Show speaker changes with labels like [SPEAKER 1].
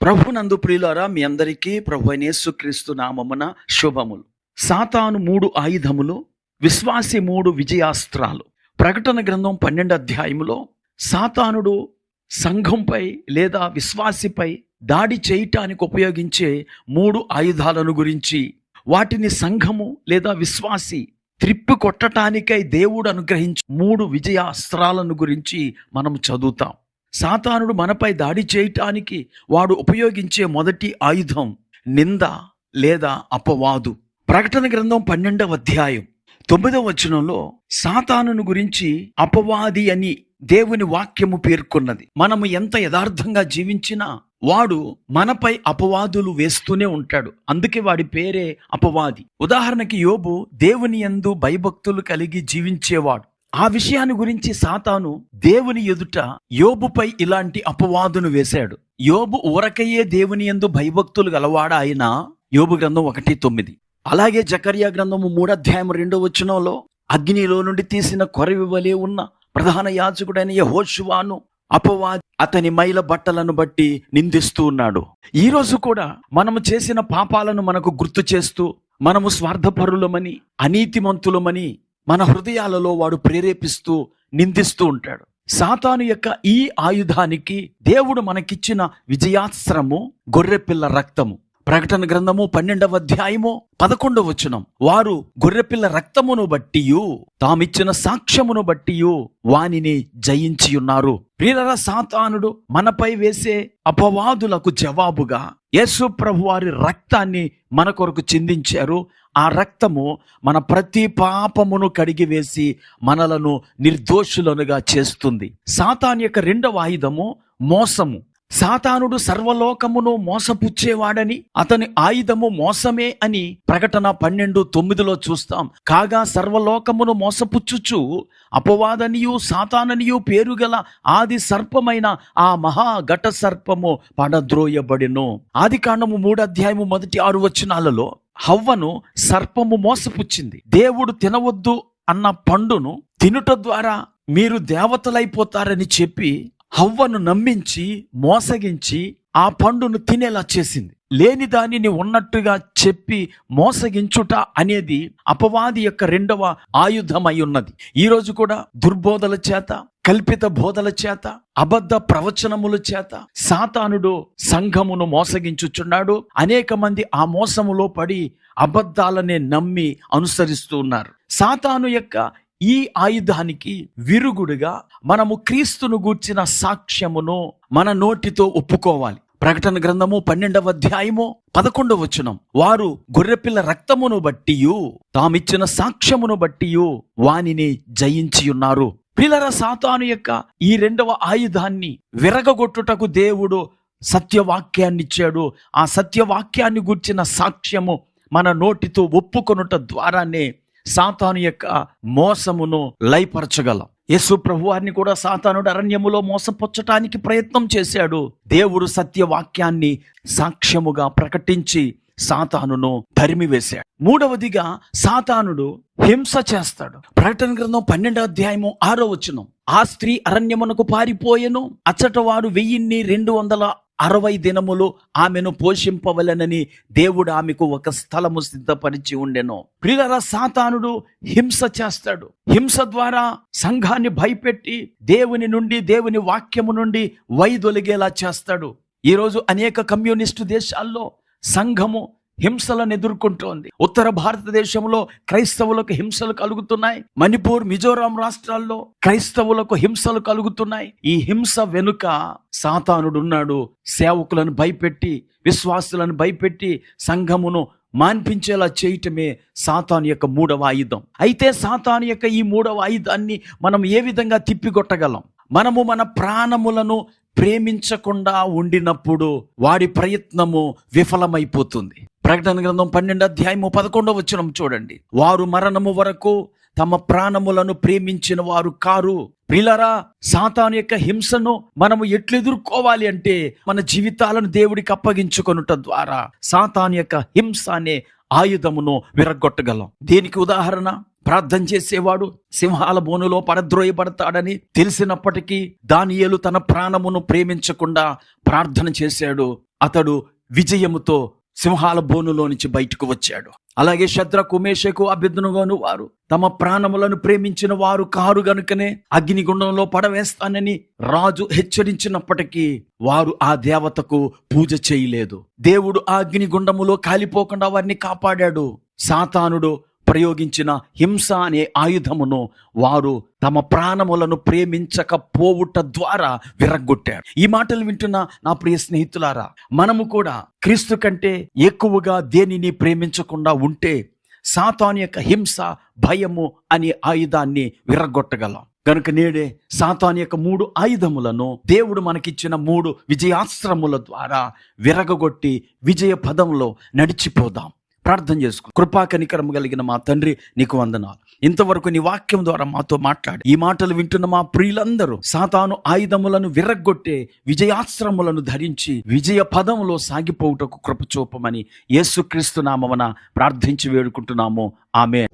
[SPEAKER 1] ప్రభునందు ప్రియులారా, మీ అందరికీ ప్రభు అయిన యేసుక్రీస్తు నామమున శుభములు. సాతాను 3 ఆయుధములు, విశ్వాసి 3 విజయాస్త్రాలు. ప్రకటన గ్రంథం 12 అధ్యాయములో సాతానుడు సంఘంపై లేదా విశ్వాసిపై దాడి చేయటానికి ఉపయోగించే 3 ఆయుధాలను గురించి, వాటిని సంఘము లేదా విశ్వాసి త్రిప్పి కొట్టటానికై దేవుడు అనుగ్రహించి 3 విజయాస్త్రాలను గురించి మనం చదువుతాం. సాతానుడు మనపై దాడి చేయటానికి వాడు ఉపయోగించే మొదటి ఆయుధం నింద లేదా అపవాదు. ప్రకటన గ్రంథం 12వ అధ్యాయం 9వ వచనంలో సాతానును గురించి అపవాది అని దేవుని వాక్యము పేర్కొన్నది. మనము ఎంత యథార్థంగా జీవించినా వాడు మనపై అపవాదులు వేస్తూనే ఉంటాడు. అందుకే వాడి పేరే అపవాది. ఉదాహరణకి యోబు దేవుని యందు భయభక్తులు కలిగి జీవించేవాడు. ఆ విషయాన్ని గురించి సాతాను దేవుని ఎదుట యోబుపై ఇలాంటి అపవాదును వేశాడు. యోబు ఊరకయ్యే దేవుని యందు భయభక్తులు గలవాడా అయినా, యోబు గ్రంథం 1:9. అలాగే జకర్యా గ్రంథము 3వ అధ్యాయం 2వ వచనంలో అగ్నిలో నుండి తీసిన కొరవి వలె ఉన్న ప్రధాన యాజకుడైన యెహోషువను అపవాది అతని మైల బట్టలను బట్టి నిందిస్తూ ఉన్నాడు. ఈ రోజు కూడా మనము చేసిన పాపాలను మనకు గుర్తు చేస్తూ, మనము స్వార్థపరులమని, అనీతిమంతులమని మన హృదయాలలో వాడు ప్రేరేపిస్తూ నిందిస్తూ ఉంటాడు. సాతాను యొక్క ఈ ఆయుధానికి దేవుడు మనకిచ్చిన విజయాస్త్రము గొర్రెపిల్ల రక్తము. ప్రకటన గ్రంథము 12వ అధ్యాయము 11వ వచనం, వారు గొర్రెపిల్ల రక్తమును బట్టియు తామిచ్చిన సాక్ష్యమును బట్టియు వానిని జయించి ఉన్నారు. ప్రియులారా, సాతానుడు మనపై వేసే అపవాదులకు జవాబుగా యేసు ప్రభు వారి రక్తాన్ని మన కొరకు చిందించారు. ఆ రక్తము మన ప్రతి పాపమును కడిగివేసి మనలను నిర్దోషులనుగా చేస్తుంది. సాతాను యొక్క 2వ ఆయుధము మోసము. సాతానుడు సర్వలోకమును మోసపుచ్చేవాడని, అతని ఆయుధము మోసమే అని ప్రకటన 12:9 చూస్తాం. కాగా సర్వలోకమును మోసపుచ్చుచు అపవాదనియు సాతాననియు పేరుగల ఆది సర్పమైన ఆ మహా ఘట సర్పము పడద్రోయబడెను. ఆదికాండము 3వ అధ్యాయము 1-6 వచనాలలో హవ్వను సర్పము మోసపుచ్చింది. దేవుడు తినవద్దు అన్న పండును తినుట ద్వారా మీరు దేవతలైపోతారని చెప్పి హవ్వను నమ్మించి మోసగించి ఆ పండును తినేలా చేసింది. లేని దానిని ఉన్నట్టుగా చెప్పి మోసగించుట అనేది అపవాది యొక్క 2వ ఆయుధమై ఉన్నది. ఈ రోజు కూడా దుర్బోధల చేత, కల్పిత బోధల చేత, అబద్ధ ప్రవచనముల చేత సాతానుడు సంఘమును మోసగించుచున్నాడు. అనేక మంది ఆ మోసములో పడి అబద్ధాలనే నమ్మి అనుసరిస్తూ ఉన్నారు. సాతాను యొక్క ఈ ఆయుధానికి విరుగుడుగా మనము క్రీస్తును గూర్చిన సాక్ష్యమును మన నోటితో ఒప్పుకోవాలి. ప్రకటన గ్రంథము 12వ అధ్యాయము 11వ వచనం, వారు గొర్రెపిల్ల రక్తమును బట్టియు తామిచ్చిన సాక్ష్యమును బట్టియు వానిని జయించి ఉన్నారు. ప్రియులారా, సాతాను యొక్క ఈ 2వ ఆయుధాన్ని విరగగొట్టుటకు దేవుడు సత్యవాక్యాన్ని ఇచ్చాడు. ఆ సత్యవాక్యాన్ని గూర్చిన సాక్ష్యము మన నోటితో ఒప్పుకొనుట ద్వారానే సాతాను యొక్క మోసమును లయపరచగలం. యేసు ప్రభువారిని కూడా సాతానుడు అరణ్యములో మోసపుచ్చటానికి ప్రయత్నం చేశాడు. దేవుడు సత్యవాక్యాన్ని సాక్ష్యముగా ప్రకటించి సాతానును తరిమివేశాడు. 3వదిగా సాతానుడు హింస చేస్తాడు. ప్రకటన గ్రంథం 12వ అధ్యాయము 6వ వచనం, ఆ స్త్రీ అరణ్యమునకు పారిపోయెను, అచ్చట వాడు 1260 దినములు ఆమెను పోషింపవలెనని దేవుడు ఆమెకు ఒక స్థలము సిద్ధపరిచి ఉండెను. ప్రియులారా, సాతానుడు హింస చేస్తాడు. హింస ద్వారా సంఘాన్ని భయపెట్టి దేవుని నుండి, దేవుని వాక్యము నుండి వైదొలిగేలా చేస్తాడు. ఈరోజు అనేక కమ్యూనిస్టు దేశాల్లో సంఘము హింసలను ఎదుర్కొంటోంది. ఉత్తర భారతదేశంలో క్రైస్తవులకు హింసలు కలుగుతున్నాయి. మణిపూర్, మిజోరాం రాష్ట్రాల్లో క్రైస్తవులకు హింసలు కలుగుతున్నాయి. ఈ హింస వెనుక సాతానుడు ఉన్నాడు. సేవకులను భయపెట్టి, విశ్వాసులను భయపెట్టి సంఘమును మాన్పించేలా చేయటమే సాతాను యొక్క 3వ ఆయుధం. అయితే సాతాను యొక్క ఈ 3వ ఆయుధాన్ని మనం ఏ విధంగా తిప్పికొట్టగలం? మనము మన ప్రాణములను ప్రేమించకుండా ఉండినప్పుడు వాడి ప్రయత్నము విఫలమైపోతుంది. ప్రకటన గ్రంథం 12వ అధ్యాయము 11వ వచనం చూడండి, వారు మరణము వరకు తమ ప్రాణములను ప్రేమించిన వారు కారు. ప్రియులారా, సాతాను యొక్క హింసను మనము ఎట్లు ఎదుర్కోవాలి అంటే మన జీవితాలను దేవుడికి అప్పగించుకొనుట ద్వారా సాతాను యొక్క హింస అనే ఆయుధమును విరగొట్టగలం. దీనికి ఉదాహరణ, ప్రార్థన చేసేవాడు సింహాల బోనులో పడద్రోయబడతాడని తెలిసినప్పటికీ దానియేలు తన ప్రాణమును ప్రేమించకుండా ప్రార్థన చేశాడు. అతడు విజయముతో సింహాల బోనులో నుంచి బయటకు వచ్చాడు. అలాగే శద్రకు, మేషకు, అబేద్నెగోను వారు తమ ప్రాణములను ప్రేమించిన వారు కారు గనుకనే అగ్నిగుండంలో పడవేస్తానని రాజు హెచ్చరించినప్పటికీ వారు ఆ దేవతకు పూజ చేయలేదు. దేవుడు ఆ అగ్నిగుండములో కాలిపోకుండా వారిని కాపాడాడు. సాతానుడు ప్రయోగించిన హింస అనే ఆయుధమును వారు తమ ప్రాణములను ప్రేమించకపోవుట ద్వారా విరగ్గొట్టారు. ఈ మాటలు వింటున్న నా ప్రియ స్నేహితులారా, మనము కూడా క్రీస్తు కంటే ఎక్కువగా దేనిని ప్రేమించకుండా ఉంటే సాతాను యొక్క హింస, భయము అనే ఆయుధాన్ని విరగ్గొట్టగలం. కనుక నేడే సాతాను యొక్క 3 ఆయుధములను దేవుడు మనకిచ్చిన 3 విజయాస్త్రముల ద్వారా విరగగొట్టి విజయ పదంలో నడిచిపోదాం. ప్రార్థన చేసుకు. కృపా కనికరము కలిగిన మా తండ్రి, నీకు వందనాలు. ఇంతవరకు నీ వాక్యం ద్వారా మాతో మాట్లాడి ఈ మాటలు వింటున్న మా ప్రియులందరూ సాతాను ఆయుధములను విరగ్గొట్టే విజయాస్త్రములను ధరించి విజయ పదంలో సాగిపోవుటకు కృప చూపమని యేసుక్రీస్తు నామమున ప్రార్థించి వేడుకుంటున్నాము. ఆమేన్.